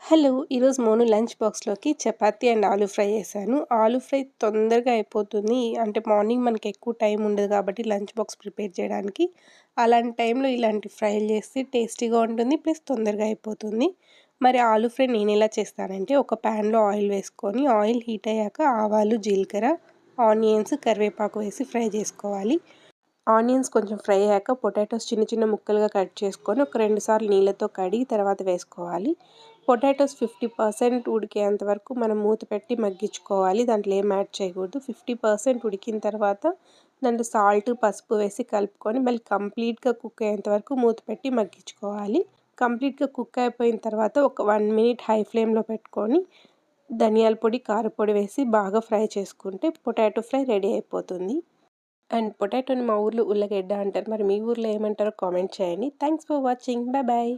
Hello! ఈరోజు Monu lunch బాక్స్‌లోకి chapati and aloo fry చేశాను. ఆలూ ఫ్రై తొందరగా అయిపోతుంది. అంటే మార్నింగ్ మనకి ఎక్కువ టైం ఉండదు కాబట్టి లంచ్ బాక్స్ ప్రిపేర్ చేయడానికి. అలాంటి టైంలో ఇలాంటి ఫ్రైలు చేస్తే టేస్టీగా ఉంటుంది. ప్లస్ తొందరగా అయిపోతుంది. మరి ఆలూ ఫ్రై నేనెలా చేస్తానంటే ఒక ప్యాన్‌లో ఆయిల్ వేసుకొని ఆయిల్ హీట్ అయ్యాక ఆవాలు, జీలకర్ర, ఆనియన్స్, కరివేపాకు వేసి ఫ్రై చేసుకోవాలి. ఆనియన్స్ కొంచెం ఫ్రై అయ్యాక పొటాటోస్ చిన్న చిన్న ముక్కలుగా కట్ చేసుకొని ఒక 2 సార్లు నీళ్ళతో కడిగి తర్వాత వేసుకోవాలి. పొటాటోస్ 50% ఉడికేంత వరకు మనం మూత పెట్టి మగ్గించుకోవాలి. దాంట్లో ఏం యాడ్ చేయకూడదు. 50% ఉడికిన తర్వాత దాంట్లో సాల్ట్, పసుపు వేసి కలుపుకొని మళ్ళీ కంప్లీట్‌గా కుక్ అయ్యేంత వరకు మూత పెట్టి మగ్గించుకోవాలి. కంప్లీట్‌గా కుక్ అయిపోయిన తర్వాత ఒక 1 మినిట్ హై ఫ్లేమ్‌లో పెట్టుకొని ధనియాల పొడి, కారపొడి వేసి బాగా ఫ్రై చేసుకుంటే పొటాటో ఫ్రై రెడీ అయిపోతుంది. అండ్ పొటాటోని మా ఊర్లో ఉల్లగడ్డ అంటారు. మరి మీ ఊర్లో ఏమంటారో కామెంట్ చేయండి. Thanks for watching. Bye bye.